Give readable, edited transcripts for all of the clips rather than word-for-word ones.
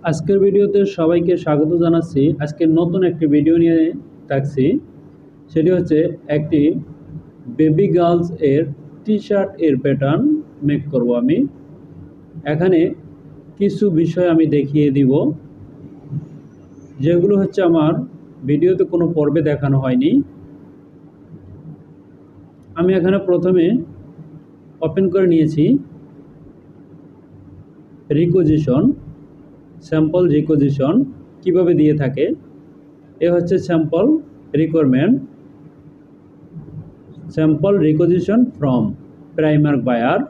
আজকের ভিডিওতে সবাইকে স্বাগত জানাচ্ছি। আজকে নতুন একটি ভিডিও নিয়ে থাকছি। সেটি হচ্ছে একটি বেবি গার্লস এর টি শার্ট এর প্যাটার্ন মেক করব আমি। এখানে কিছু বিষয় আমি দেখিয়ে দিব, যেগুলো হচ্ছে আমার ভিডিওতে কোনো পর্বে দেখানো হয়নি। আমি এখানে প্রথমে ওপেন করে নিয়েছি রিকোজিশন, স্যাম্পল রিকোজিশন কিভাবে দিয়ে থাকে। এ হচ্ছে sample requirement, sample requisition from primer buyer.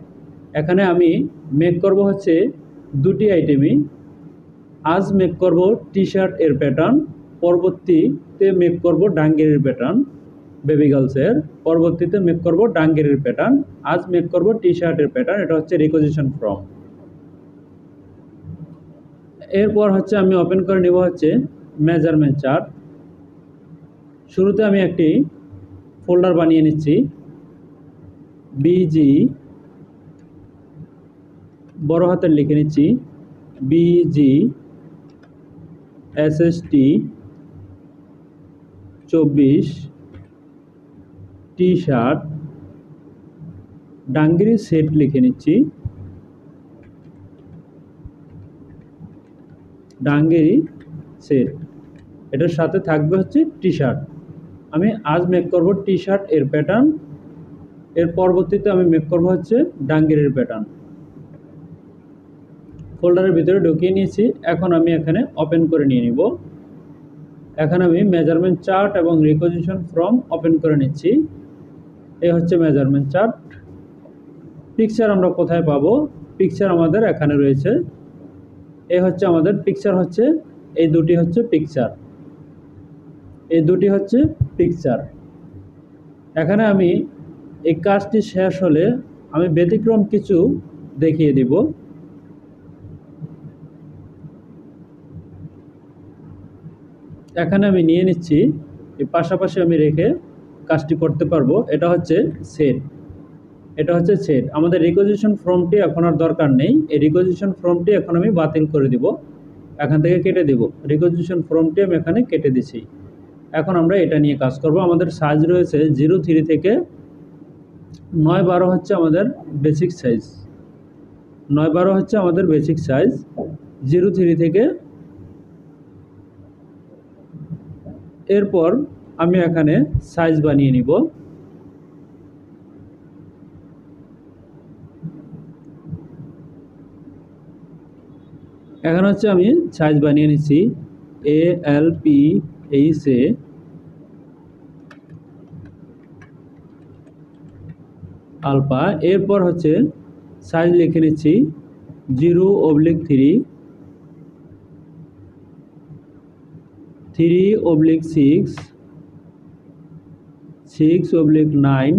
এখানে আমি মেক করব হচ্ছে দুটি আইটেমই। আজ মেক করব টি শার্ট এর প্যাটার্ন, পরবর্তীতে মেক করব ডাঙ্গেরির প্যাটার্ন। বেবি গার্লসের পরবর্তীতে মেক করব ডাঙ্গেরির প্যাটার্ন। আজ মেক করব টি শার্টের প্যাটার্ন। এটা হচ্ছে রিকোজিশন ফ্রম। এরপর হচ্ছে আমি ওপেন করে নেব হচ্ছে মেজারমেন্ট চার্ট। শুরুতে আমি একটি ফোল্ডার বানিয়ে নিচ্ছি। বিজি বড় হাতের লিখে নিচ্ছি, BG SST 24 T shirt dungaree set লিখে নিচ্ছি। ডাঙ্গেরি সেট, এটার সাথে থাকবে হচ্ছে টি শার্ট। আমি আজ মেক করব টি শার্ট এর প্যাটার্ন, এর পরবর্তীতে আমি মেক করব হচ্ছে ডাঙ্গেরির প্যাটার্ন। ফোল্ডারের ভিতরে ঢুকিয়ে নিয়েছি। এখন আমি এখানে ওপেন করে নিয়ে নিব। এখন আমি মেজারমেন্ট চার্ট এবং রিকোজিশন ফ্রম ওপেন করে নিচ্ছি। এই হচ্ছে মেজারমেন্ট চার্ট। পিকচার আমরা কোথায় পাবো? পিকচার আমাদের এখানে রয়েছে। এই হচ্ছে আমাদের পিকচার, হচ্ছে এই দুটি হচ্ছে পিকচার, এই দুটি হচ্ছে পিকচার। এখানে আমি এই কাজটি শেষ হলে আমি ব্যতিক্রম কিছু দেখিয়ে দিব। এখানে আমি নিয়ে নিচ্ছি, এই পাশাপাশি আমি রেখে কাজটি করতে পারবো। এটা হচ্ছে সেট, এটা হচ্ছে সেট। আমাদের রিকোজিশন ফর্মটি এখন আর দরকার নেই। এই রিকোজিশন ফর্মটি এখন আমি বাতিল করে দিব, এখান থেকে কেটে দিব। রিকোজিশন ফর্মটি আমি এখানে কেটে দিছি। এখন আমরা এটা নিয়ে কাজ করব। আমাদের সাইজ রয়েছে 03 থেকে 9-12 হচ্ছে আমাদের বেসিক সাইজ। 9-12 হচ্ছে আমাদের বেসিক সাইজ। 03 থেকে এরপর আমি এখানে সাইজ বানিয়ে নিব। এখন হচ্ছে আমি সাইজ বানিয়ে নিচ্ছি ALP এ আলফা। এরপর হচ্ছে সাইজ লিখে নিচ্ছি 0/3, 3/6, 6/9।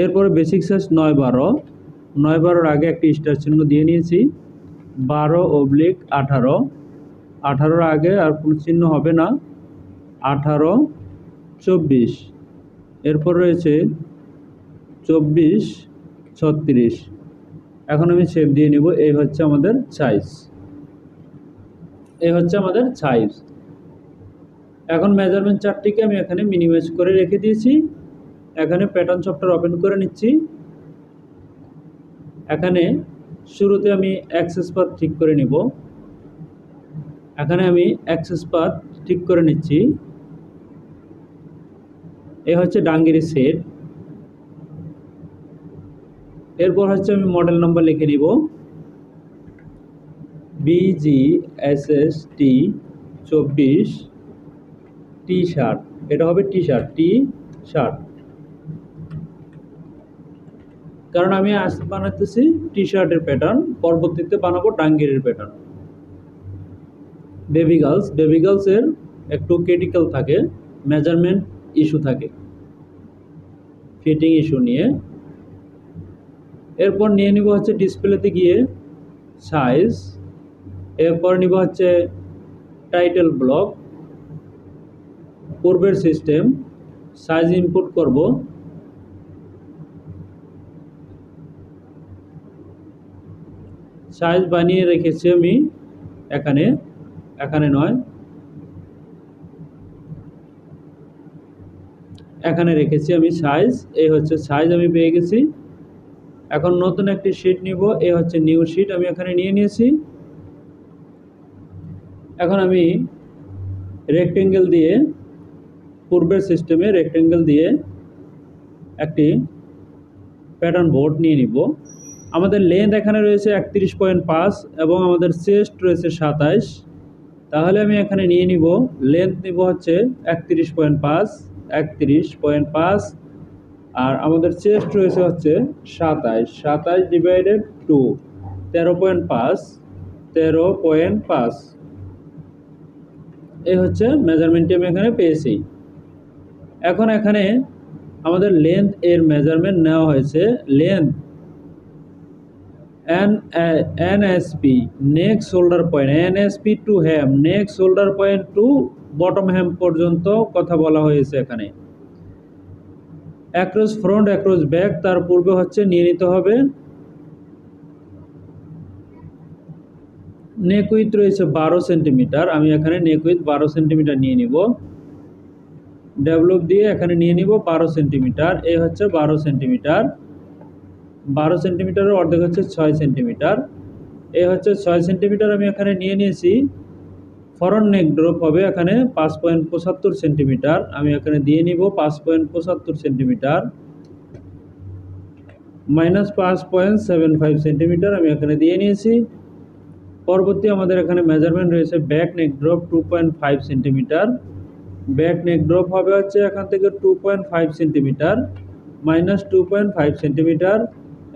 এরপরে বেসিক সাইজ 9-12। 9-12-র আগে একটি স্টার চিহ্ন দিয়ে নিয়েছি। 12/18, 18-র আগে আর কোনো চিহ্ন হবে না। 18/24। এরপর রয়েছে 24/36। এখন আমি শেপ দিয়ে নিব। এই হচ্ছে আমাদের সাইজ, এই হচ্ছে আমাদের সাইজ। এখন মেজারমেন্ট চার্টটিকে আমি এখানে মিনিমাইজ করে রেখে দিয়েছি। এখানে প্যাটার্ন সফটওয়্যার ওপেন করে নিচ্ছি। এখানে শুরুতে আমি অ্যাক্সেস পাথ ঠিক করে নিব। এখানে আমি অ্যাক্সেস পাথ ঠিক করে নিচ্ছি। এই হচ্ছে ডাঙ্গেরি সেট। এরপর হচ্ছে আমি মডেল নাম্বার লিখে নিব, BGSST 24 টি শার্ট। এটা হবে টি শার্ট, টি শার্ট, কারণ আমি আজ বানাতেছি টি শার্টের প্যাটার্ন, পরবর্তীতে বানাবো ডাঙ্গেরির প্যাটার্ন। বেবি গার্লস, বেবি গার্লসের একটু ক্রিটিক্যাল থাকে, মেজারমেন্ট ইস্যু থাকে, ফিটিং ইস্যু নিয়ে। এরপর নিয়ে নিব হচ্ছে ডিসপ্লেতে গিয়ে সাইজ। এরপর নিব হচ্ছে টাইটেল ব্লক, পূর্বের সিস্টেম, সাইজ ইনপুট করব। সাইজ বানিয়ে রেখেছি আমি এখানে এখানে নয়, এখানে রেখেছি আমি সাইজ। এই হচ্ছে সাইজ আমি পেয়ে গেছি। এখন নতুন একটি শিট নিব, এই হচ্ছে নিউ শিট আমি এখানে নিয়ে নিয়েছি। এখন আমি রেক্টেঙ্গেল দিয়ে, পূর্বের সিস্টেমে রেক্টেঙ্গেল দিয়ে একটি প্যাটার্ন বোর্ড নিয়ে নিব। আমাদের লেন্থ এখানে রয়েছে 31.5 এবং আমাদের চেস্ট রয়েছে 27। তাহলে আমি এখানে নিয়ে নিব, লেন্থ নিব হচ্ছে 31.5, 31.5, আর আমাদের চেস্ট রয়েছে হচ্ছে 27, 27 ডিভাইডেড 2, 13.5, 13.5। এই হচ্ছে মেজারমেন্টটি আমি এখানে পেয়েছি। এখন এখানে আমাদের লেন্থ এর মেজারমেন্ট নেওয়া হয়েছে। Length NSP, neck shoulder point, NSP to hem, neck shoulder point to bottom hem পর্যন্ত কথা বলা হয়েছে এখানে। অ্যাক্রস ফ্রন্ট, অ্যাক্রস ব্যাক, তার পূর্বে হচ্ছে নিয়ে নিতে হবে নেক উইথ রয়েছে 12 সেন্টিমিটার। আমি এখানে নেক উইথ 12 সেন্টিমিটার নিয়ে নিব। ডেভেলপ দিয়ে এখানে নিয়ে নিব 12 সেন্টিমিটার। এই হচ্ছে 12 সেন্টিমিটার। 12 সেন্টিমিটারের অর্ধেক হচ্ছে 6 সেন্টিমিটার। এই হচ্ছে 6 সেন্টিমিটার আমি এখানে নিয়ে নিয়েছি। ফরন্ট নেক ড্রপ হবে এখানে 5.75 সেন্টিমিটার। আমি এখানে দিয়ে নিব 5.75 সেন্টিমিটার মাইনাস 5.75 সেন্টিমিটার আমি এখানে দিয়ে নিয়েছি। পরবর্তী আমাদের এখানে মেজারমেন্ট রয়েছে back neck drop 2.5 centimetre. Back neck drop হবে হচ্ছে এখান থেকে 2.5 সেন্টিমিটার মাইনাস 2.5 সেন্টিমিটার,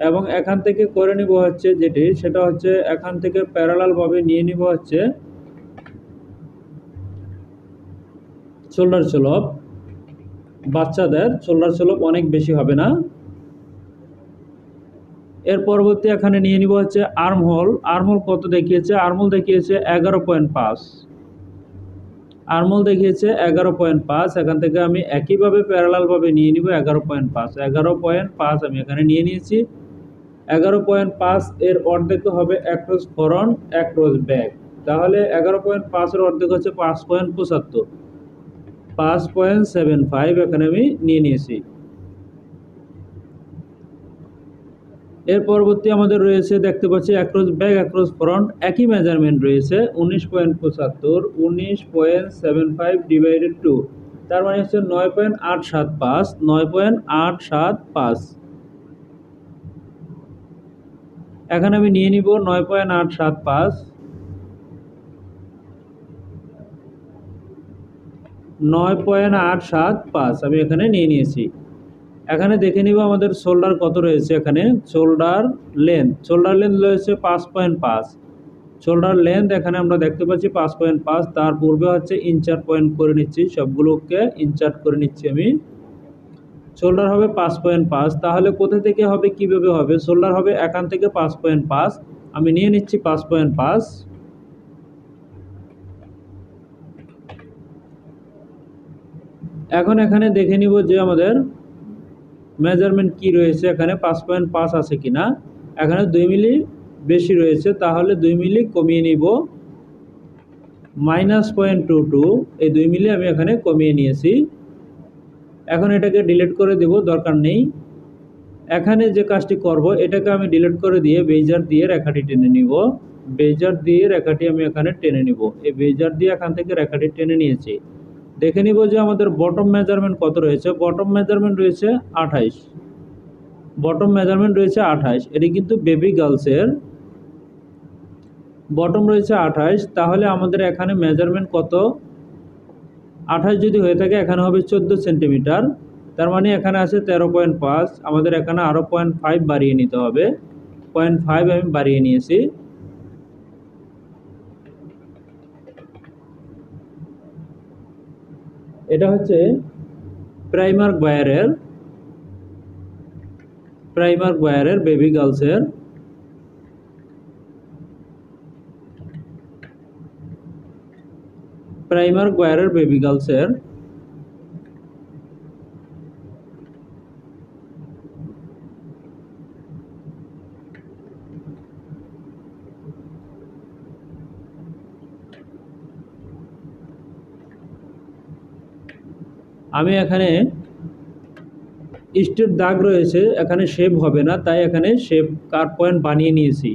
এবং এখান থেকে করে নিব হচ্ছে যেটি, সেটা হচ্ছে এখান থেকে প্যারালাল ভাবে নিয়ে নিব হচ্ছে শোল্ডার শোলপ। বাচ্চাদের শোল্ডার শোলপ অনেক বেশি হবে না। এর পরবর্তী এখানে নিয়ে নিব হচ্ছে আর্মহোল। আর্মহোল কত দেখিয়েছে? আর্মহোল দেখিয়েছে 11.5। আর্মহোল দেখিয়েছে 11.5। এখান থেকে আমি একইভাবে প্যারালাল ভাবে নিয়ে নিব 11.5। 11.5 আমি এখানে নিয়ে নিয়েছি। 11.5 এর অর্ধেক হবে অ্যাক্রস ফরন্ট, অ্যাক্রস ব্যাক। তাহলে 11.5 এর অর্ধেক হচ্ছে 5.75, 5.75 এখানে আমি নিয়ে নিয়েছি। এর পরবর্তী আমাদের রয়েছে, দেখতে পাচ্ছি অ্যাক্রস ব্যাক, অ্যাক্রস ফ্রন্ট একই মেজারমেন্ট রয়েছে 19.75, 19.75 ডিভাইডেড 2, তার মানে হচ্ছে 9.875, 9.875। এখানে আমি নিয়ে নিব 9.875, 9.875 আমি এখানে নিয়ে নিয়েছি। এখানে দেখে নিব আমাদের শোল্ডার কত রয়েছে। এখানে শোল্ডার লেন্থ রয়েছে 5.5। শোল্ডার লেন্থ এখানে আমরা দেখতে পাচ্ছি 5.5। তার পূর্বে হচ্ছে ইনচার্ট পয়েন্ট করে নিচ্ছি, সবগুলোকে ইনচার্ট করে নিচ্ছি আমি। শোল্ডার হবে 5.5। তাহলে কোথা থেকে হবে, কিভাবে হবে? শোল্ডার হবে এখান থেকে 5.5, আমি নিয়ে নিচ্ছি 5.5। এখন এখানে দেখে নিব যে আমাদের মেজারমেন্ট কি রয়েছে, এখানে 5.5 আছে কিনা। এখানে 2 মিলি বেশি রয়েছে, তাহলে 2 মিলি কমিয়ে নিব, -0.22। এই 2 মিলি আমি এখানে কমিয়ে নিয়েছি। এখন এটাকে ডিলিট করে দেব, দরকার নেই। এখানে যে কাজটি করব, এটাকে আমি ডিলিট করে দিয়ে বেজার দিয়ে রেখাটি টেনে নিব। বেজার দিয়ে রেখাটি আমি এখানে টেনে নিব। এই বেজার দিয়ে এখান থেকে রেখাটি টেনে নিয়েছি। দেখে নিব যে আমাদের বটম মেজারমেন্ট কত রয়েছে। বটম মেজারমেন্ট রয়েছে 28। বটম মেজারমেন্ট রয়েছে 28। এটি কিন্তু বেবি গার্লসের বটম রয়েছে 28। তাহলে আমাদের এখানে মেজারমেন্ট কত? 28 যদি হয়ে থাকে এখানে হবে 14 সেন্টিমিটার। তার মানে এখানে আছে 13.5। আমাদের এখানে আরও 0.5 বাড়িয়ে নিতে হবে। 0.5 আমি বাড়িয়ে নিয়েছি। এটা হচ্ছে প্রাইমার্ক বায়ারের বেবি গার্লসের। প্রাইমার্ক বায়ারের বেবি গার্লসের আমি এখানে স্টেট দাগ রয়েছে, এখানে শেপ হবে না, তাই এখানে শেপ কাট পয়েন্ট বানিয়ে নিয়েছি।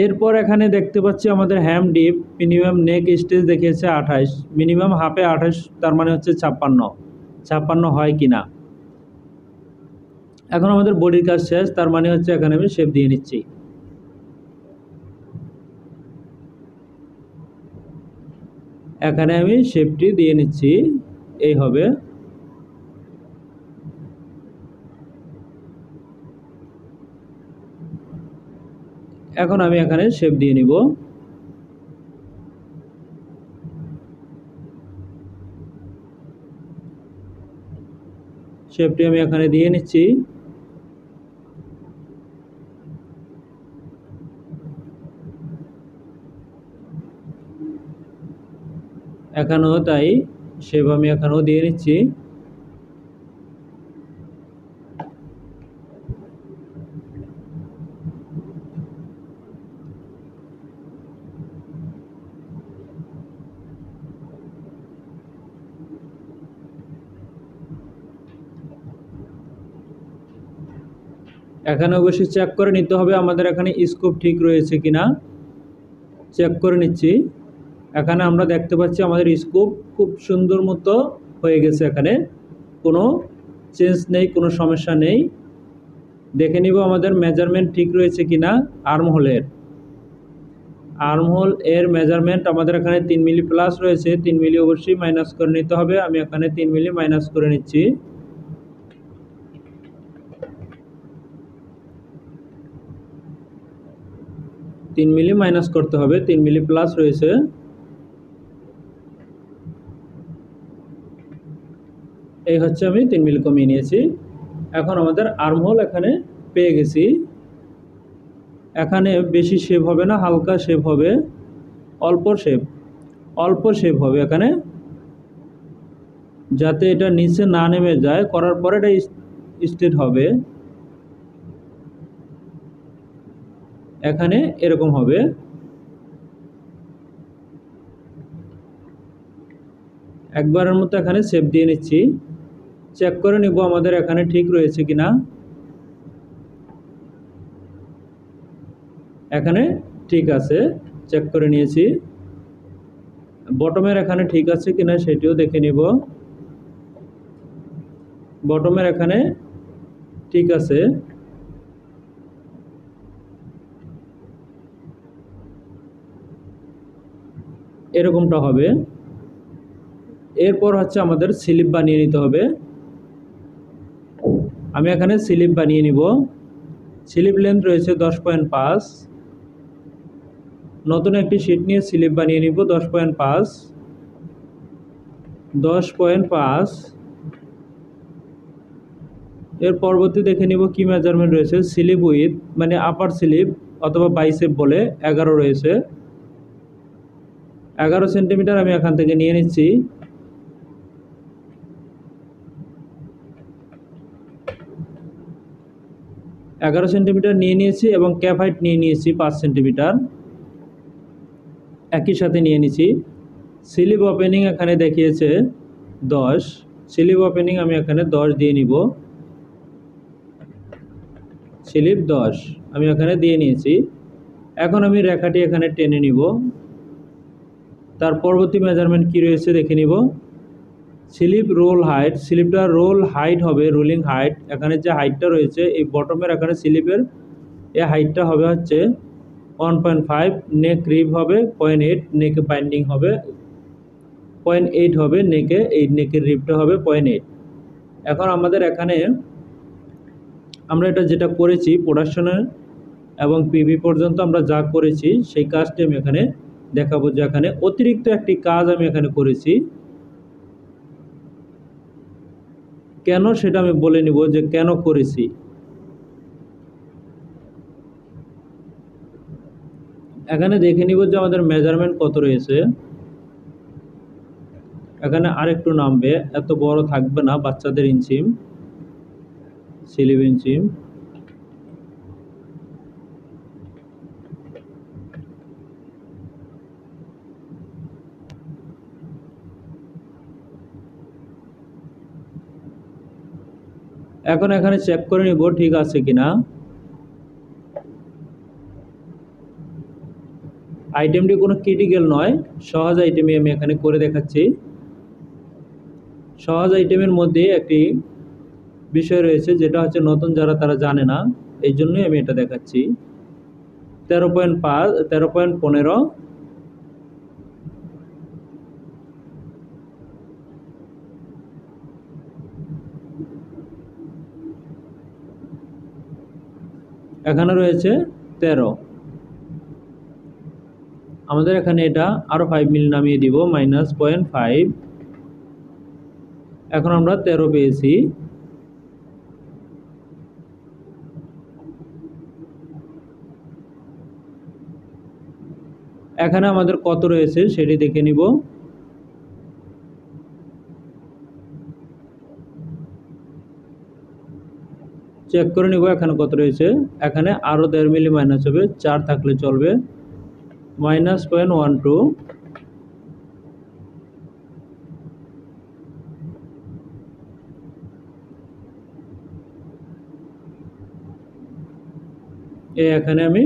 এরপর এখানে দেখতে পাচ্ছি আমাদের হ্যাম ডিপ মিনিমাম নেক স্টেজ দেখিয়েছে 28, মিনিমাম হাফে 28, তার মানে হচ্ছে 56 হয় কিনা। এখন আমাদের বডির কাজ শেষ, তার মানে হচ্ছে এখানে আমি শেপ দিয়ে নিচ্ছি। এখানে আমি শেপটি দিয়ে নিচ্ছি, এই হবে। এখন আমি এখানে শেপ দিয়ে নিব। শেপটি আমি এখানে দিয়ে নিচ্ছি। এখানেও তাই, শেপ আমি এখানেও দিয়ে নিচ্ছি। এখানে অবশ্যই চেক করে নিতে হবে আমাদের এখানে স্কোপ ঠিক রয়েছে কিনা, চেক করে নিচ্ছি। এখানে আমরা দেখতে পাচ্ছি আমাদের স্কোপ খুব সুন্দর মতো হয়ে গেছে, এখানে কোনো চেঞ্জ নেই, কোনো সমস্যা নেই। দেখে নিব আমাদের মেজারমেন্ট ঠিক রয়েছে কিনা। আর্মহোল এর মেজারমেন্ট আমাদের এখানে 3 মিলি প্লাস রয়েছে, 3 মিলি অবশ্যই মাইনাস করে নিতে হবে। আমি এখানে 3 মিলি মাইনাস করে নিচ্ছি। 3 মিলি মাইনাস করতে হবে, 3 মিলি প্লাস রয়েছে। এই হচ্ছে আমি 3 মিলি কমিয়ে নিয়েছি। এখন আমাদের আর্মহোল এখানে পেয়ে গেছি। এখানে বেশি শেপ হবে না, হালকা শেপ হবে, অল্প শেপ হবে এখানে, যাতে এটা নিচে না নেমে যায়। করার পরে এটা স্ট্রেট হবে, এখানে এরকম হবে। একবারের মতো এখানে শেপ দিয়ে নিচ্ছি, চেক করে নিব আমাদের এখানে ঠিক রয়েছে কিনা। এখানে ঠিক আছে, চেক করে নিয়েছি। বটমের এখানে ঠিক আছে কিনা সেটিও দেখে নিব। বটমের এখানে ঠিক আছে। এরকমটা হবে। এরপর হচ্ছে আমাদের স্লিপ বানিয়ে নিতে হবে। আমি এখানে স্লিপ বানিয়ে নিব। স্লিপ লেন্থ রয়েছে 10.5। নতুন একটি শিট নিয়ে স্লিপ বানিয়ে নিব 10.5। এর পরবর্তী দেখে নিব কি মেজারমেন্ট রয়েছে। স্লিপ উইথ মানে আপার স্লিপ অথবা বাইসেপ বলে 11 রয়েছে। 11 সেন্টিমিটার আমি এখান থেকে নিয়ে নিচ্ছি। এগারো সেন্টিমিটার নিয়ে নিয়েছি এবং ক্যাপ হাইট নিয়ে নিয়েছি 5 সেন্টিমিটার, একই সাথে নিয়ে নিয়েছি। স্লিপ ওপেনিং এখানে দেখিয়েছে 10, স্লিপ ওপেনিং আমি এখানে 10 দিয়ে নিব। স্লিপ 10 আমি এখানে দিয়ে নিয়েছি। এখন আমি রেখাটি এখানে টেনে নিব। তার পরবর্তী মেজারমেন্ট কি রয়েছে দেখে নিব। স্লিপ রোল হাইট, স্লিপটা রোল হাইট হবে, রোলিং হাইট। এখানে যে হাইটটা রয়েছে এই বটমের এখানে স্লিপের এই হাইটটা হবে হচ্ছে 1.5, নেক রিভ হবে 0.8, নেকে বাইন্ডিং হবে 0.8 হবে নেকে, এই নেকের রিভটা হবে 0.8। এখন আমাদের এখানে আমরা এটা যেটা করেছি প্রোডাকশনে এবং পিভি পর্যন্ত আমরা যা করেছি সেই কাজটি আমি এখানে দেখাবো, যে এখানে অতিরিক্ত একটি কাজ আমি এখানে করেছি। কেন সেটা আমি বলে নিব যে কেন করেছি। এখানে দেখে নিব যে আমাদের মেজারমেন্ট কত রয়েছে। এখানে আরেকটু নামবে, এত বড় থাকবে না, বাচ্চাদের ইঞ্চিম, স্লিপ ইঞ্চিম। এখন এখানে চেক করে নিব ঠিক আছে কিনা। আইটেমটি কোনো ক্রিটিক্যাল নয়, সহজ আইটেমই আমি এখানে করে দেখাচ্ছি। সহজ আইটেমের মধ্যে একটি বিষয় রয়েছে যেটা হচ্ছে নতুন যারা তারা জানে না, এই জন্যই আমি এটা দেখাচ্ছি। 13.5 13.15 এখানে রয়েছে 13। আমাদের এখানে এটা আরো 5 মিলি নামিয়ে দিব, -0.5। এখন আমরা 13 পেয়েছি। এখানে আমাদের কত রয়েছে সেটি দেখে নিব। চেক করে নিব এখানে কত রয়েছে। এখানে আরো 1.5 মিলি মাইনাস হবে, 4 থাকলে চলবে, -0.12। এখানে আমি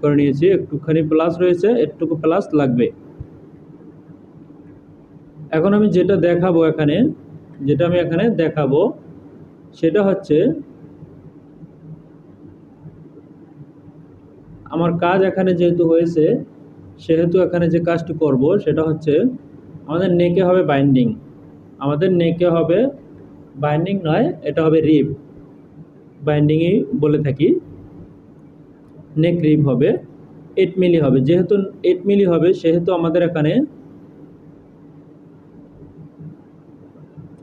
করে নিয়েছি, একটুখানি প্লাস রয়েছে, একটুকু প্লাস লাগবে। এখন আমি যেটা দেখাবো এখানে, যেটা আমি এখানে দেখাবো সেটা হচ্ছে আমার কাজ এখানে যেহেতু হয়েছে সেহেতু এখানে যে কাজটি করব সেটা হচ্ছে আমাদের নেকে হবে বাইন্ডিং। আমাদের নেকে হবে বাইন্ডিং নয়, এটা হবে রিব, বাইন্ডিংই বলে থাকি। নেক রিব হবে 8 মিলি হবে, যেহেতু 8 মিলি হবে সেহেতু আমাদের এখানে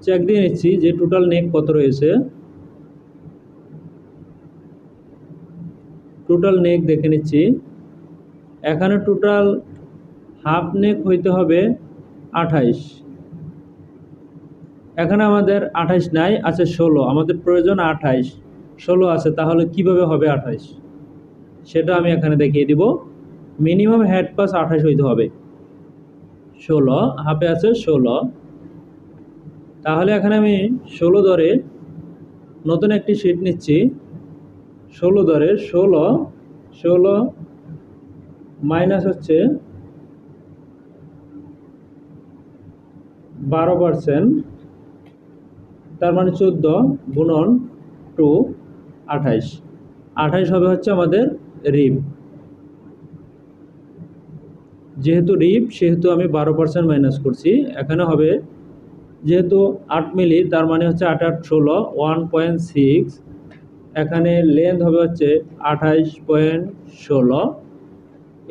চেক দিয়ে নিচ্ছি যে টোটাল নেক কত রয়েছে। টোটাল নেক দেখে নিচ্ছি, এখানে টোটাল হাফ নেক হইতে হবে 28। এখানে আমাদের 28 নাই, আছে 16। আমাদের প্রয়োজন 28, 16 আছে, তাহলে কিভাবে হবে 28 সেটা আমি এখানে দেখিয়ে দিব। মিনিমাম হেড পাস 28 হইতে হবে, 16 হাফে আছে 16। তাহলে এখানে আমি 16 ধরে নতুন একটি শিট নিচ্ছি। 16 ধরে 16 মাইনাস হচ্ছে 12%, তার মানে 14 গুণন 2 28। 28 হবে হচ্ছে আমাদের রিব। যেহেতু রিব সেহেতু আমি 12% মাইনাস করছি। এখানে হবে যেহেতু 8 মিলি, তার মানে হচ্ছে 8 8 16, 1.6। এখানে লেন্থ হবে হচ্ছে 28.16।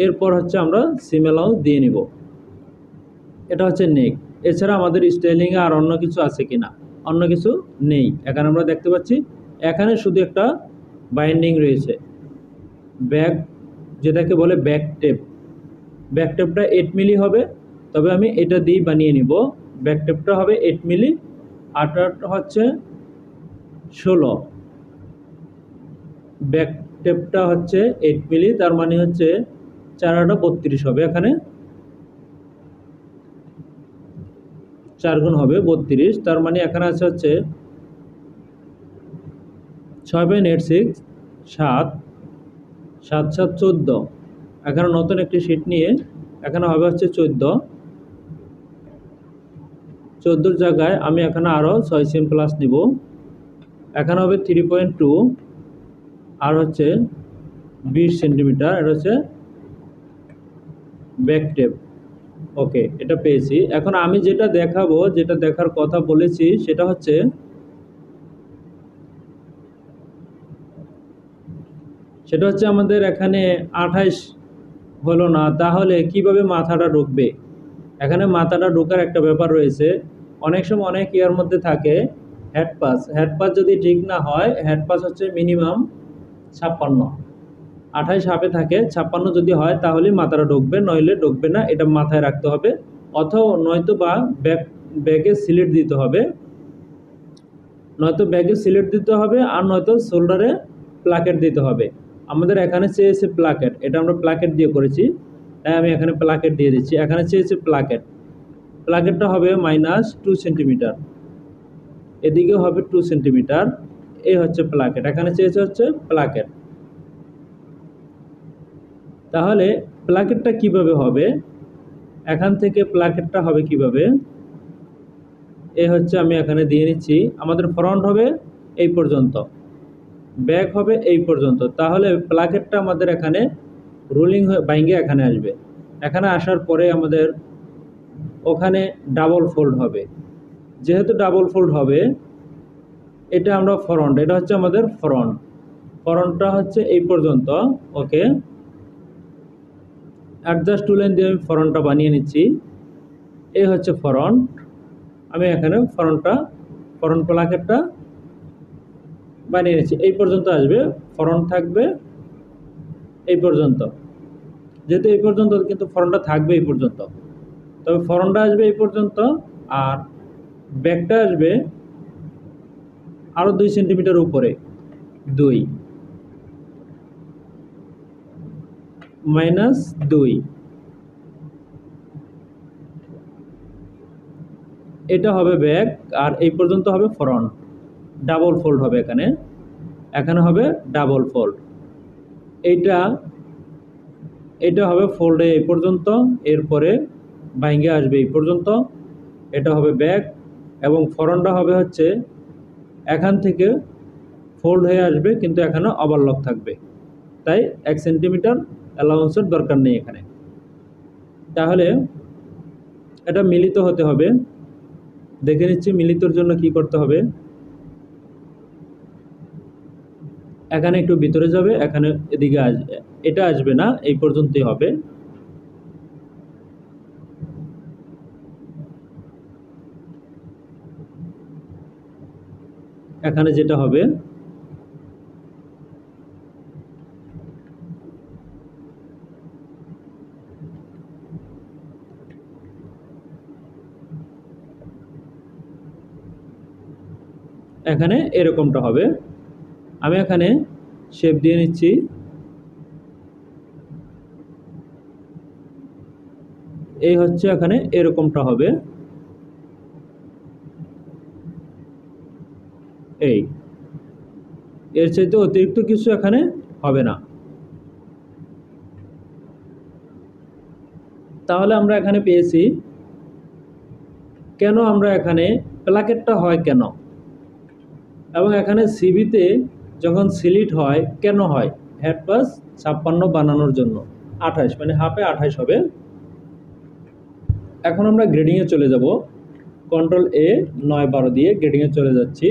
এরপর হচ্ছে আমরা সিম অ্যালাউন্স দিয়ে নিব। এটা হচ্ছে নেক। এছাড়া আমাদের স্টাইলিংয়ে আর অন্য কিছু আছে কিনা, অন্য কিছু নেই। এখানে আমরা দেখতে পাচ্ছি এখানে শুধু একটা বাইন্ডিং রয়েছে, ব্যাক, যেটাকে বলে ব্যাক টেপ। ব্যাক টেপটা 8 মিলি হবে, তবে আমি এটা দিয়েই বানিয়ে নিব। ব্যাক টেপটা হবে 8 মিলি, 8 হচ্ছে 16। ব্যাক টেপটা হচ্ছে 8 মিলি, তার মানে হচ্ছে 4 32 হবে। এখানে 4 গুণ হবে 32, তার মানে এখানে আছে হচ্ছে 6.86, 7 7 7 14। এখানে নতুন একটি শিট নিয়ে এখানে হবে হচ্ছে 14 জায়গায় আমি এখানে আরও 6 সিম প্লাস নিব। এখানে হবে 3.2 আর হচ্ছে 20 সেন্টিমিটার। এটা হচ্ছে ব্যাক টেপ। ওকে, এটা পেয়েছি। এখন আমি যেটা দেখাবো, যেটা দেখার কথা বলেছি সেটা হচ্ছে আমাদের এখানে 28 হলো না, তাহলে কিভাবে মাথাটা ঢুকবে। এখানে মাথাটা ঢোকার একটা ব্যাপার রয়েছে। অনেক সময় অনেক ইয়ার মধ্যে থাকে হেড পাস যদি ঠিক না হয়, হেড পাস হচ্ছে মিনিমাম 56, 28 হাফে থাকে, 56 যদি হয় তাহলে মাথাটা ঢুকবে, নইলে ঢুকবে না। এটা মাথায় রাখতে হবে। অথবা নয়তো বা ব্যাগে সিলেট দিতে হবে, নয়তো ব্যাগে সিলেট দিতে হবে, আর নয়তো শোল্ডারে প্লাকেট দিতে হবে। আমাদের এখানে চেয়েছে প্লাকেট, এটা আমরা প্লাকেট দিয়ে করেছি, তাই আমি এখানে প্লাকেট দিয়ে দিচ্ছি। এখানে চেয়েছে প্লাকেটটা হবে -2 সেন্টিমিটার, এদিকে হবে 2 সেন্টিমিটার, এই হচ্ছে প্লাকেট, এখানে চেয়েছে হচ্ছে প্লাকেট। তাহলে প্লাকেটটা কিভাবে হবে, এখান থেকে প্লাকেটটা হবে কিভাবে, এই হচ্ছে আমি এখানে দিয়ে নিচ্ছি। আমাদের ফ্রন্ট হবে এই পর্যন্ত, ব্যাক হবে এই পর্যন্ত। তাহলে প্লাকেটটা আমাদের এখানে রোলিং হয়ে বাইঙ্গে এখানে আসবে। এখানে আসার পরে আমাদের ওখানে ডাবল ফোল্ড হবে। যেহেতু ডাবল ফোল্ড হবে, এটা আমরা ফ্রন্ট, এটা হচ্ছে আমাদের ফ্রন্টটা হচ্ছে এই পর্যন্ত। ওকে, অ্যাডজাস্ট টু লাইন দিয়ে আমি ফ্রন্টটা বানিয়ে নিচ্ছি। এই হচ্ছে ফ্রন্ট, আমি এখানে ফ্রন্ট প্লাকেটটা বানিয়ে নিচ্ছি। এই পর্যন্ত আসবে, ফ্রন্ট থাকবে এই পর্যন্ত। যেহেতু এই পর্যন্ত, কিন্তু ফ্রন্টটা থাকবে এই পর্যন্ত, তবে ফ্রন্টটা আসবে এই পর্যন্ত, আর ব্যাকটা আসবে আরও 2 সেন্টিমিটার উপরে, 2 -2, এটা হবে ব্যাক, আর এই পর্যন্ত হবে ফ্রন্ট। ডাবল ফোল্ড হবে এখানে হবে ডাবল ফোল্ড। এটা হবে ফোল্ডে এই পর্যন্ত, এরপরে বাইঙ্গে আসবে এই পর্যন্ত, এটা হবে ব্যাক, এবং ফ্রন্টটা হবে হচ্ছে এখান থেকে ফোল্ড হয়ে আসবে, কিন্তু এখানে ওভারলক থাকবে, তাই 1 সেন্টিমিটার অ্যালাউন্সের দরকার নেই এখানে। তাহলে এটা মিলিত হতে হবে, দেখে নিচ্ছি মিলিতর জন্য কি করতে হবে। এখানে একটু ভিতরে যাবে, এখানে এদিকে আসবে, এটা আসবে না, এই পর্যন্তই হবে। এখানে যেটা হবে, এখানে এরকমটা হবে। আমি এখানে শেপ দিয়ে নিচ্ছি। এই হচ্ছে এখানে এরকমটা হবে, এই এর চাইতে অতিরিক্ত কিছু এখানে হবে না। তাহলে আমরা এখানে পেয়েছি কেন আমরা এখানে প্লাকেটটা হয় কেন, এবং এখানে সিবিতে যখন সিলিট হয় কেন হয়। হেড পাস 56 বানানোর জন্য 28, মানে হাফে 28 হবে। এখন আমরা গ্রেডিংয়ে চলে যাব, কন্ট্রোল A 9 12 দিয়ে গ্রেডিংয়ে চলে যাচ্ছি।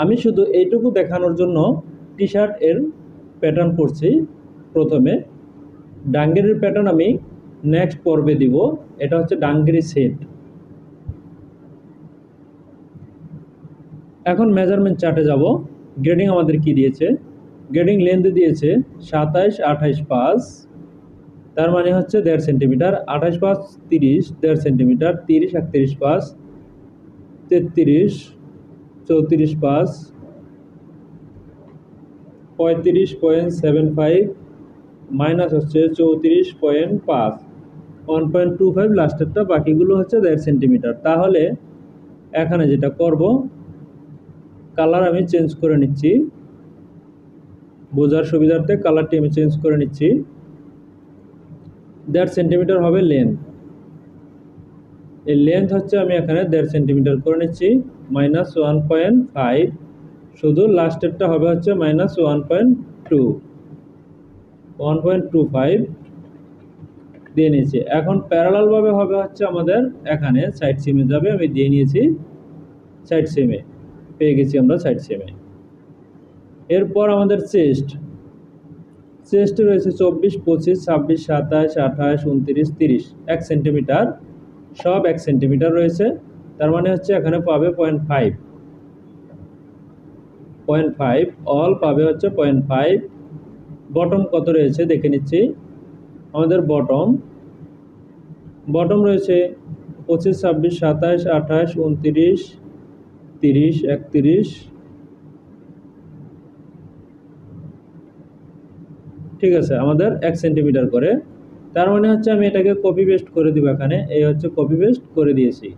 আমি শুধু এইটুকু দেখানোর জন্য টি শার্ট এর প্যাটার্ন করছি। প্রথমে ডাঙ্গেরির প্যাটার্ন আমি নেক্সট পর্বে দিব, এটা হচ্ছে ডাঙ্গেরি সেট। এখন মেজারমেন্ট চার্টে যাব। গ্রেডিং আমাদের কি দিয়েছে, গ্রেডিং লেন্থ দিয়েছে 27 28 5, তার মানে হচ্ছে 1.5 সেন্টিমিটার। 28 5 30, 1.5 সেন্টিমিটার। 30 31 5, 33 34 5, 35.75 মাইনাস হচ্ছে 34.5, 1.25 লাস্টেরটা, বাকিগুলো হচ্ছে 1.5 সেন্টিমিটার। তাহলে এখানে যেটা করব, কালার আমি চেঞ্জ করে নিচ্ছি, বোঝার সুবিধার্থে কালারটি আমি চেঞ্জ করে নিচ্ছি। 1.5 সেন্টিমিটার হবে লেন্থ, এই লেন্থ হচ্ছে আমি এখানে 1.5 সেন্টিমিটার করে নিচ্ছি, -1.5, শুধু লাস্টেরটা হবে হচ্ছে -1.25 দিয়ে নিয়েছি। এখন প্যারালাল ভাবে হবে হচ্ছে আমাদের এখানে সাইড সিমে যাবে, আমি দিয়ে নিয়েছি সাইড সিমে, পেয়ে গেছি আমরা সাইড সিমে। এরপর আমাদের চেস্টে রয়েছে 24 25 26 27 28 29 30, 1 সেন্টিমিটার, সব 1 সেন্টিমিটার রয়েছে। তার মানে হচ্ছে এখানে পাবে 0.5, অল পাবে হচ্ছে 0.5। বটম কত রয়েছে দেখে নিচ্ছি। আমাদের বটম রয়েছে 25 26 27 28 29 30 31, ঠিক আছে, আমাদের 1 সেন্টিমিটার করে। তার মানে হচ্ছে আমি এটাকে কপি পেস্ট করে দিব এখানে, এই হচ্ছে কপি পেস্ট করে দিয়েছি।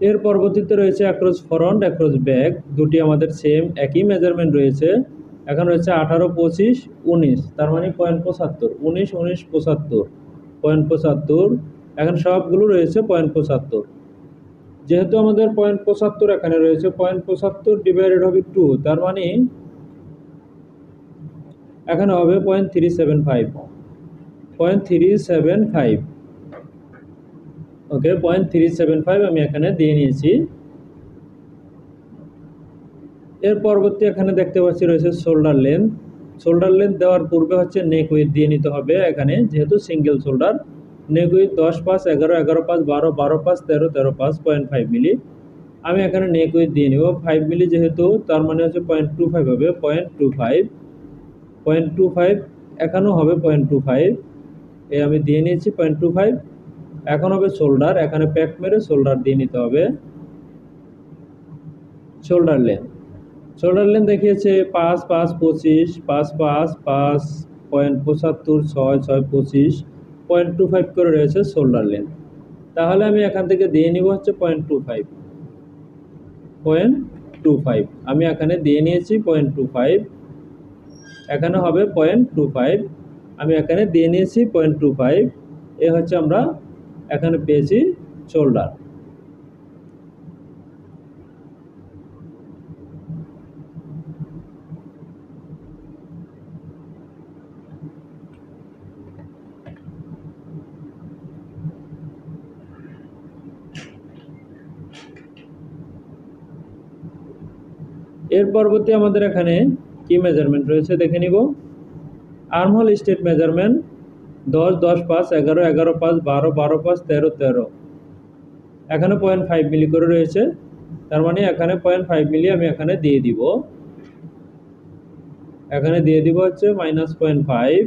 এর পরবর্তীতে রয়েছে অ্যাক্রস ফ্রন্ট অ্যাক্রস ব্যাক, দুটি আমাদের সেম একই মেজারমেন্ট রয়েছে। এখন রয়েছে 18, 25, 19, তার মানে 0.75, 19, 19, 75, 0.75। এখন সবগুলো রয়েছে 0.75। যেহেতু আমাদের 0.75 এখানে রয়েছে, 0.75 ডিভাইডেড হবে 2, তার মানে এখানে হবে 0.375, 0.375। ওকে, 0.375 আমি এখানে দিয়ে নিয়েছি। এর পরবর্তী এখানে দেখতে পাচ্ছি রয়েছে শোল্ডার লেন্থ। শোল্ডার লেন্থ দেওয়ার পূর্বে হচ্ছে নেক উইথ দিয়ে নিতে হবে। এখানে যেহেতু সিঙ্গেল শোল্ডার, নেক উইথ 10, 5, 11, 11, 5, 12, 12, 5, 13, 13, 5, 0.5 মিলি। আমি এখানে নেক উইথ দিয়ে নিব 5 মিলি, যেহেতু তার মানে হচ্ছে 0.25 হবে, 0.25, 0.25। এখানেও হবে 0.25, এ আমি দিয়ে নিয়েছি 0.25। এখন হবে শোল্ডার, এখানে প্যাক মেরে শোল্ডার দিয়ে নিতে হবে। শোল্ডার লেন্থ, শোল্ডার লেন্থ দেখিয়েছে 5, 5, 25, 5, 5, 5, 0.75, 6, 6, 25, 0.25 করে রয়েছে শোল্ডার লেন্থ। তাহলে আমি এখান থেকে দিয়ে নিব হচ্ছে 0.25, 0.25 আমি এখানে দিয়ে নিয়েছি 0.25। এখানে হবে 0.25, আমি এখানে দিয়ে নিয়েছি 0.25। এ হচ্ছে আমরা এখানে পেয়েছি শোল্ডার। এর পরবর্তী আমাদের এখানে কি মেজারমেন্ট রয়েছে দেখে নিব। Armhole state measurement 10, 10, 5, 11, 11, 5, 12, 12, 5, 13, 13। এখানে 0.5 মিলি করে রয়েছে, তার মানে এখানে 0.5 মিলি আমি এখানে দিয়ে দিব। এখানে দিয়ে দিব হচ্ছে -0.5।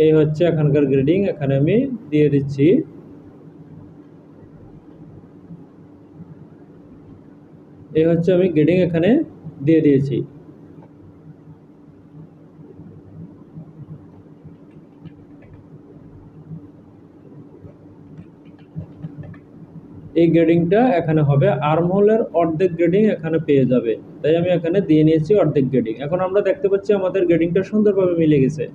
এই হচ্ছে এখানকার গ্রেডিং, এখানে আমি দিয়ে দিচ্ছি। এই হচ্ছে আমি গ্রেডিং এখানে দিয়ে দিয়েছি। এই গ্রেডিংটা এখানে হবে, আর্মহোলের অর্ধেক গ্রেডিং এখানে পেয়ে যাবে, তাই আমি এখানে দিয়ে নিয়েছি অর্ধেক গ্রেডিং। এখন আমরা দেখতে পাচ্ছি আমাদের গ্রেডিংটা সুন্দরভাবে মিলে গেছে।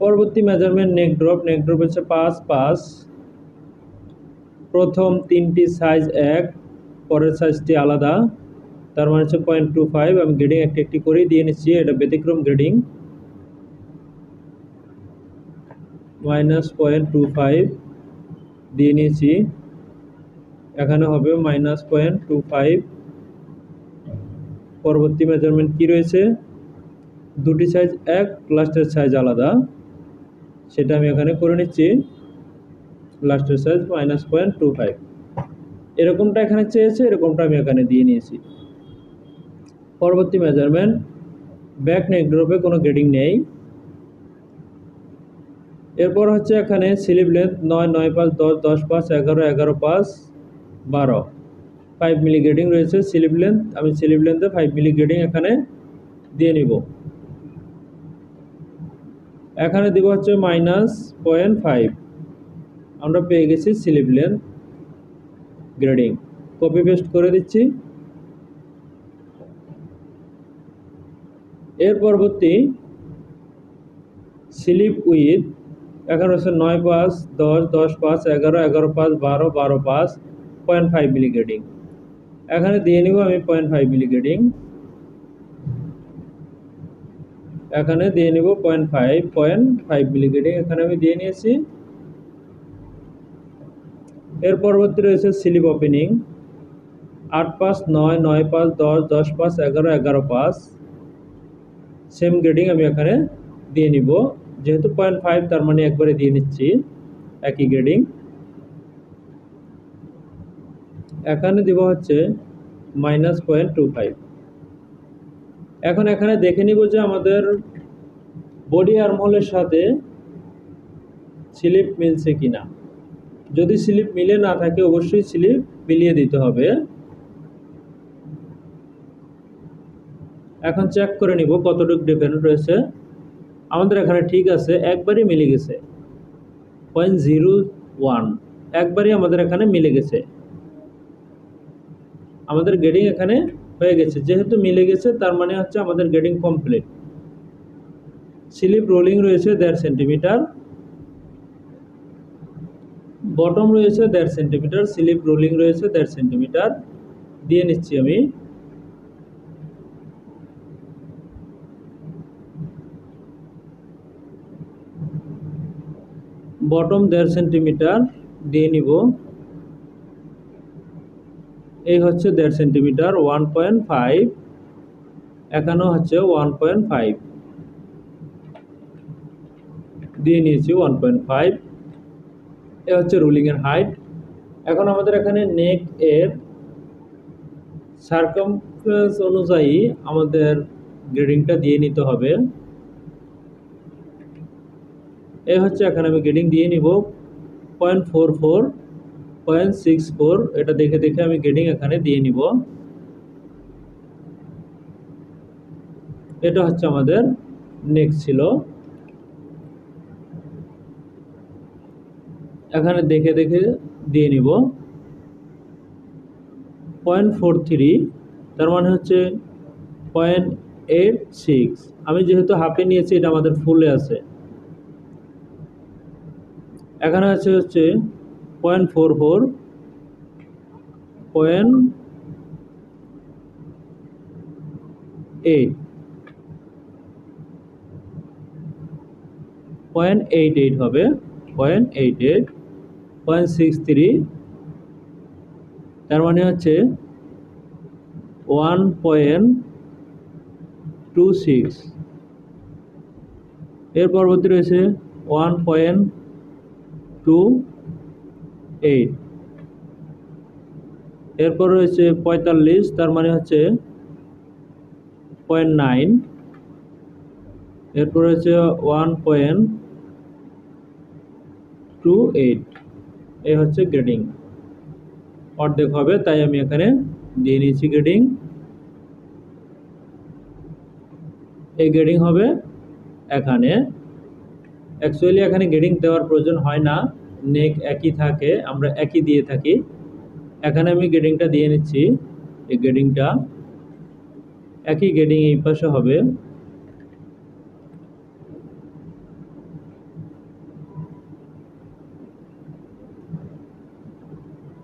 পরবর্তী মেজারমেন্ট নেক ড্রপ। নেক ড্রপ হচ্ছে 5, 5। প্রথম তিনটি সাইজ এক, পরের সাইজটি আলাদা, তার মানে হচ্ছে 0.25। আমি গ্রেডিং একটি একটি করেই দিয়ে নিচ্ছি, এটা ব্যতিক্রম গ্রেডিং। -0.25 দিয়ে নিয়েছি, এখানে হবে -0.25। পরবর্তী মেজারমেন্ট কি রয়েছে, দুটি সাইজ এক, লাস্টের সাইজ আলাদা, সেটা আমি এখানে করে নিচ্ছি। লাস্টের সাইজ -0.25, এরকমটা এখানে চেয়েছে, এরকমটা আমি এখানে দিয়ে নিয়েছি। পরবর্তী মেজারমেন্ট ব্যাক নেক ড্রপে কোনো গ্রেডিং নেই। এরপর হচ্ছে এখানে স্লিভ লেন্থ 9, 9, 5, 10, 10, 5, 11, 11, 5, 12, 5 মিলি গ্রেডিং রয়েছে স্লিভ লেন্থ। আমি স্লিভ লেন্থে 5 মিলি গ্রেডিং এখানে দিয়ে নিব। এখানে দিব হচ্ছে -0.5, আমরা পেয়ে গেছি sleeve length grading. Copy paste করে দিচ্ছি। এর পরবর্তী স্লিভ উইথ, এখানে হচ্ছে 9, 5, 10, 10, 5, 11, 11, 5, 12, 12, 5, 0.5 মিলি গ্রেডিং। এখানে দিয়ে নিব আমি 0.5 মিলি গ্রেডিং, এখানে দিয়ে নিব 0.5 মিলি গ্রেডিং, এখানে আমি দিয়ে নিয়েছি। এর পরবর্তী রয়েছে স্লিভ ওপেনিং 8, 5, 9, 9, 5, 10, 10, 5, 11, 11, 5, সেম গ্রেডিং আমি এখানে দিয়ে নিব। যেহেতু 0.5, তার মানে একবারে দিয়ে নিচ্ছি একই গ্রেডিং। এখানে দিব হচ্ছে -0.25। এখন এখানে দেখে নিব যে আমাদের বডি আর্মহোলের সাথে স্লিপ মিলছে কিনা। যদি স্লিপ মিলে না থাকে, অবশ্যই স্লিপ মিলিয়ে দিতে হবে। এখন চেক করে নিব কতটুকু ডিফারেন্স রয়েছে। আমাদের এখানে ঠিক আছে, একবারই মিলে গেছে 0.01। একবারই আমাদের এখানে মিলে গেছে, আমাদের গ্রেডিং এখানে হয়ে গেছে। যেহেতু মিলে গেছে তার মানে হচ্ছে আমাদের গ্রেডিং কমপ্লিট। স্লিপ রোলিং রয়েছে 1.5 সেন্টিমিটার, বটম রয়েছে 1.5 সেন্টিমিটার, স্লিপ রোলিং রয়েছে 1.5 সেন্টিমিটার দিয়ে নিচ্ছি আমি। বটম 1.5 সেন্টিমিটার দিয়ে নিব। এই হচ্ছে 1.5 সেন্টিমিটার, 1.5, এখানেও হচ্ছে 1.5 দিয়ে নিয়েছি 1.5। এ হচ্ছে রুলিং এর হাইট। এখন আমাদের এখানে নেক এর সারকামফারেন্স অনুযায়ী আমাদের গ্রেডিংটা দিয়ে নিতে হবে। এই হচ্ছে এখানে আমি গ্রেডিং দিয়ে নিব 0.44, 0.64, এটা দেখে দেখে আমি গ্রেডিং এখানে দিয়ে নিব। এটা হচ্ছে আমাদের নেক ছিল, এখানে দেখে দেখে দিয়ে নিব 0.43, তার মানে হচ্ছে 0.86। আমি যেহেতু হাফে নিয়েছি এটা আমাদের ফুলে আছে। এখানে আছে হচ্ছে 0.44, 0.88 হবে, 0.88, 0.63, তার মানে হচ্ছে 1.26। এর পরবর্তী রয়েছে 1.28, এরপর রয়েছে 45, তার মানে হচ্ছে 0.9, এরপর রয়েছে 1.28। এই হচ্ছে গ্রেডিং, অর্ধেক হবে তাই আমি এখানে দিয়ে নিয়েছি গ্রেডিং। এই গ্রেডিং হবে এখানে। অ্যাকচুয়ালি এখানে গ্রেডিং দেওয়ার প্রয়োজন হয় না, নেক একই থাকে, আমরা একই দিয়ে থাকি। এখানে আমি গ্রেডিংটা দিয়ে নিচ্ছি। এই গ্রেডিংটা একই গ্রেডিং এই পাশে হবে।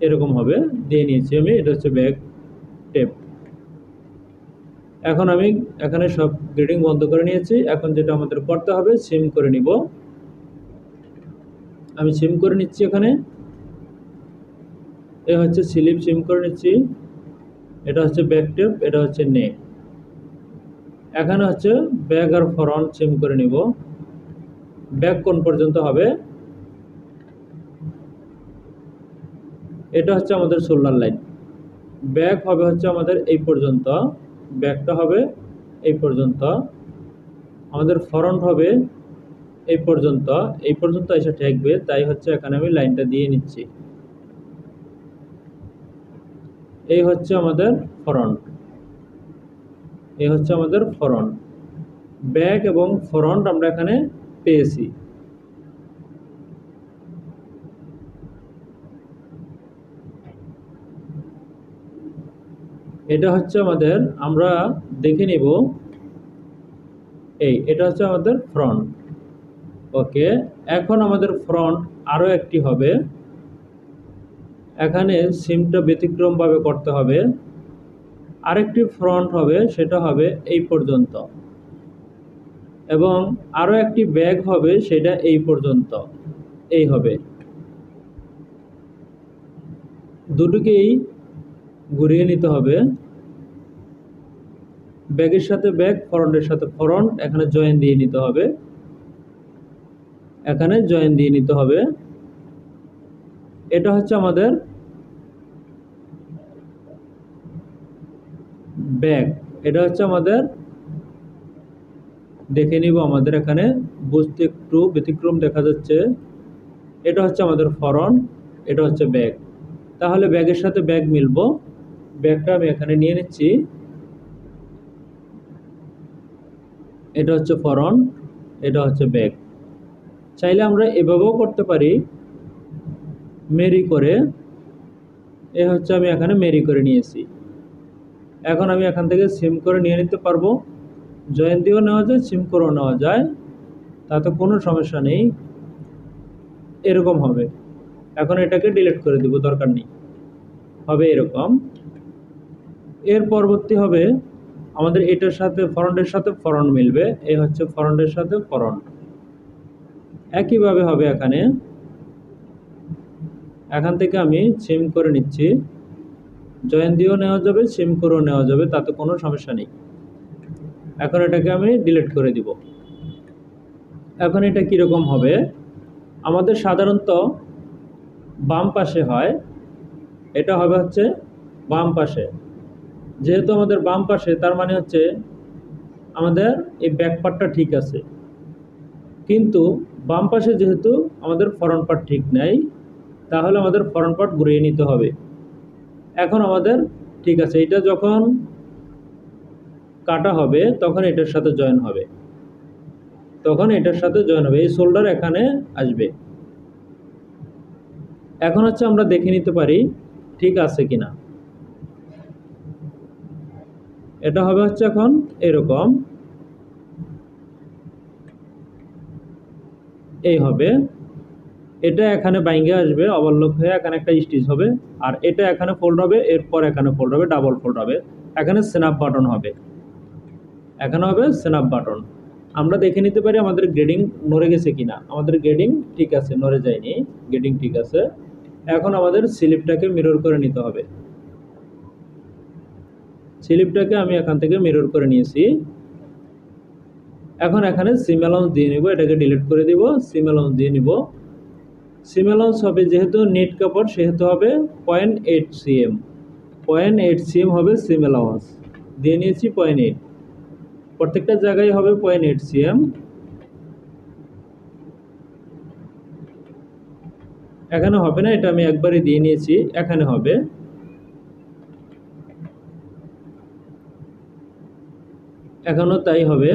এরকম হবে, দিয়ে নিয়েছি আমি। এটা হচ্ছে ব্যাক টেপ। এখন আমি এখানে সব গ্রেডিং বন্ধ করে নিয়েছি। এখন যেটা আমাদের করতে হবে, সিম করে নিব। আমি সিম করে নিচ্ছি এখানে। এ হচ্ছে স্লিপ, সিম করে নিচ্ছি। এটা হচ্ছে ব্যাক টেপ, এটা হচ্ছে নেক। এখানে হচ্ছে ব্যাক আর ফ্রন্ট সিম করে নিব। ব্যাক কোন পর্যন্ত হবে, এটা হচ্ছে আমাদের শোল্ডার লাইন। ব্যাক হবে হচ্ছে আমাদের এই পর্যন্ত, ব্যাকটা হবে এই পর্যন্ত। আমাদের ফ্রন্ট হবে এই পর্যন্ত, এই পর্যন্ত এসে ঠেকবে, তাই হচ্ছে এখানে আমি লাইনটা দিয়ে নিচ্ছি। এই হচ্ছে আমাদের ফ্রন্ট, এই হচ্ছে আমাদের ফ্রন্ট। ব্যাক এবং ফ্রন্ট আমরা এখানে পেয়েছি। এটা হচ্ছে আমাদের, আমরা দেখে নিব, এটা হচ্ছে আমাদের ফ্রন্ট। ওকে, এখন আমাদের ফ্রন্ট আরো একটি হবে। এখানে সিমটা ব্যতিক্রমভাবে করতে হবে। আরেকটি ফ্রন্ট হবে, সেটা হবে এই পর্যন্ত, এবং আরো একটি ব্যাক হবে, সেটা এই পর্যন্ত, এই হবে। দুটোকেই ঘুরিয়ে নিতে হবে। ব্যাকের সাথে ব্যাক, ফ্রন্টের সাথে ফ্রন্ট, এখানে জয়েন দিয়ে নিতে হবে, এখানে জয়েন দিয়ে নিতে হবে। এটা হচ্ছে আমাদের ব্যাক, এটা হচ্ছে আমাদের, দেখে নিব আমাদের এখানে বুঝতে একটু ব্যতিক্রম দেখা যাচ্ছে। এটা হচ্ছে আমাদের ফ্রন্ট, এটা হচ্ছে ব্যাক। তাহলে ব্যাকের সাথে ব্যাক মিলবো। ব্যাকটা আমি এখানে নিয়ে নিচ্ছি। এটা হচ্ছে ফ্রন্ট, এটা হচ্ছে ব্যাক। চাইলে আমরা এভাবেও করতে পারি, মেরি করে, এ হচ্ছে আমি এখানে মেরি করে নিয়েছি। এখন আমি এখান থেকে সিম করে নিয়ে নিতে পারবো, জয়েন দিয়েও নেওয়া যায়, সিম করেও নেওয়া যায়, তাতে কোনো সমস্যা নেই। এরকম হবে। এখন এটাকে ডিলিট করে দিব, দরকার নেই, হবে এরকম। এর পরবর্তী হবে আমাদের এটার সাথে ফরন্টের সাথে ফরন্ট মিলবে, এই হচ্ছে ফরন্টের সাথে ফরন্ট। একইভাবে হবে এখানে, এখান থেকে আমি সিম করে নিচ্ছি, জয়েন দিয়েও নেওয়া যাবে, সিম করেও নেওয়া যাবে, তাতে কোনো সমস্যা নেই। এখন এটাকে আমি ডিলিট করে দিব। এখন এটা কীরকম হবে, আমাদের সাধারণত বাম পাশে হয়, এটা হবে হচ্ছে বাম পাশে। যেহেতু আমাদের বাম পাশে, তার মানে হচ্ছে আমাদের এই ব্যাক পার্টটা ঠিক আছে, কিন্তু বাম পাশে যেহেতু আমাদের ফরন্ট পার্ট ঠিক নাই, তাহলে আমাদের ফরন্ট পার্ট ঘুরিয়ে নিতে হবে। এখন আমাদের ঠিক আছে, এটা যখন কাটা হবে তখন এটার সাথে জয়েন হবে, তখন এটার সাথে জয়েন হবে, এই শোল্ডার এখানে আসবে। এখন হচ্ছে আমরা দেখে নিতে পারি ঠিক আছে কিনা। এটা হবে হচ্ছে এখন এরকম, এই হবে, এটা এখানে বাইঙ্গে আসবে ওভারলক হয়ে, এখানে একটা স্টিচ হবে, আর এটা এখানে ফোল্ড হবে, এরপর এখানে ফোল্ড হবে, ডাবল ফোল্ড হবে, এখানে স্ন্যাপ বাটন হবে, এখানে হবে স্ন্যাপ বাটন। আমরা দেখে নিতে পারি আমাদের গ্রেডিং নড়ে গেছে কিনা। আমাদের গ্রেডিং ঠিক আছে, নড়ে যায়নি, গ্রেডিং ঠিক আছে। এখন আমাদের স্লিপটাকে মিরর করে নিতে হবে। স্লিপটাকে আমি এখান থেকে মিরর করে নিয়েছি। এখন এখানে সিম অ্যালাউন্স দিয়ে নিব, এটাকে ডিলিট করে দিব, সিম অ্যালাউন্স দিয়ে নিব। সিম অ্যালাউন্স হবে যেহেতু নেট কাপড়, সেহেতু হবে 0.8 cm, 0.8 cm হবে সিম অ্যালাউন্স, দিয়ে নিয়েছি 0.8, প্রত্যেকটা জায়গায় হবে 0.8 cm। এখানে হবে না, এটা আমি একবারই দিয়ে নিয়েছি, এখানে হবে। এখনও তাই হবে।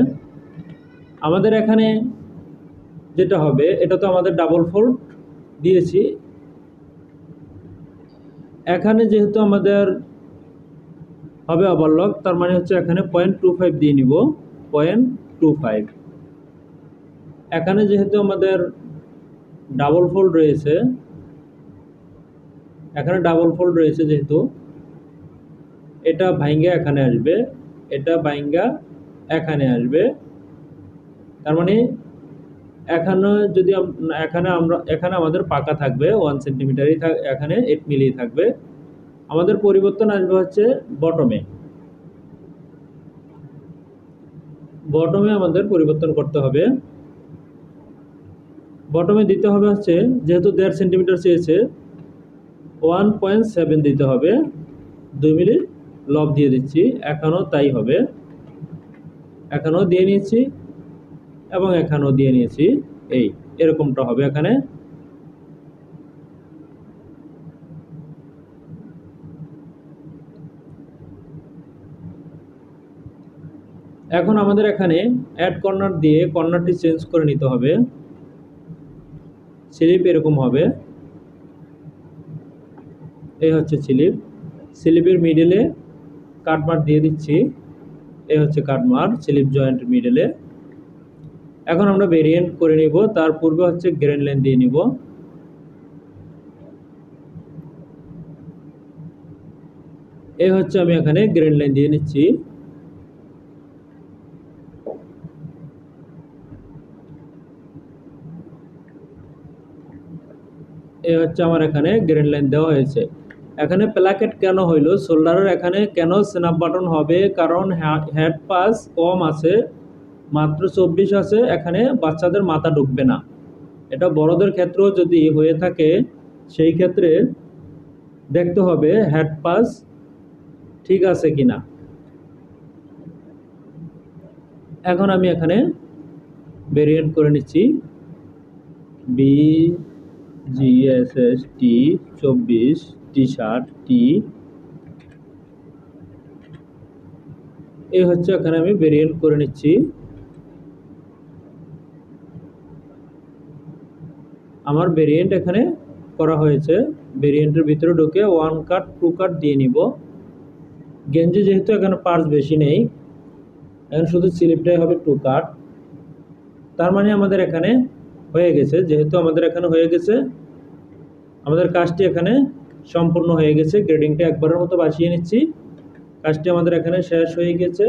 আমাদের এখানে যেটা হবে, এটা তো আমাদের ডাবল ফোল্ড দিয়েছি, এখানে যেহেতু আমাদের হবে ওভারলক, তার মানে হচ্ছে এখানে 0.25 দিয়ে নিব, 0.25। এখানে যেহেতু আমাদের ডাবল ফোল্ড রয়েছে, এখানে ডাবল ফোল্ড রয়েছে যেহেতু, এটা ভাইঙ্গা এখানে আসবে, এটা ভাইঙ্গা এখানে আসবে, তার মানে এখানে যদি এখানে আমাদের পাকা থাকবে 1 সেন্টিমিটারই, এখানে 8 মিলি থাকবে। আমাদের পরিবর্তন আসবে হচ্ছে বটমে, বটমে আমাদের পরিবর্তন করতে হবে। বটমে দিতে হবে হচ্ছে, যেহেতু 1.5 সেন্টিমিটার চেয়েছে, 1.7 দিতে হবে, 2 মিলি লব দিয়ে দিচ্ছি, এখানেও তাই হবে, এখানেও দিয়ে নিয়েছি এবং এখানেও দিয়ে নিয়েছি, এই এরকমটা হবে এখানে। এখন আমাদের এখানে অ্যাড কর্নার দিয়ে কর্নারটি চেঞ্জ করে নিতে হবে, স্লিপ এরকম হবে, এই হচ্ছে স্লিপ, স্লিপের মিডলে কাটমার্ক দিয়ে দিচ্ছি, এই হচ্ছে কাটমার্ক স্লিপ জয়েন্ট মিডলে। এখন আমরা ভেরিয়েন্ট করে নিব, তার পূর্বে হচ্ছে গ্রেন লাইন দিয়ে নিব। এই হচ্ছে আমি এখানে গ্রেন লাইন দিয়ে নিচ্ছি। এই হচ্ছে আমার এখানে গ্রেন লাইন দেওয়া হয়েছে। এখানে প্লাকেট কেন হইল, শোল্ডারের এখানে কেন স্ন্যাপ বাটন হবে, কারণ হেড পাস কম আছে, মাত্র 24 আছে, এখানে বাচ্চাদের মাথা ঢুকবে না। এটা বড়দের ক্ষেত্রেও যদি হয়ে থাকে, সেই ক্ষেত্রে দেখতে হবে হেড পাস ঠিক আছে কিনা। এখন আমি এখানে ভেরিয়েন্ট করে নিচ্ছি, BGSST 24 টি-শার্ট টি, এই হচ্ছে এখানে আমি ভেরিয়েন্ট করে নিচ্ছি। আমার ভেরিয়েন্ট এখানে করা হয়েছে, ভেরিয়েন্টের ভিতরে ঢুকে 1 কাট 2 কাট দিয়ে নিব। গেঞ্জি যেহেতু এখানে পার্স বেশি নেই, এখন শুধু স্লিপটাই হবে 2 কাট। তার মানে আমাদের এখানে হয়ে গেছে। যেহেতু আমাদের এখানে হয়ে গেছে, আমাদের কাজটি এখানে সম্পূর্ণ হয়ে গেছে। গ্রেডিংটা একবারের মতো বাঁচিয়ে নিচ্ছি। কাজটি আমাদের এখানে শেষ হয়ে গেছে।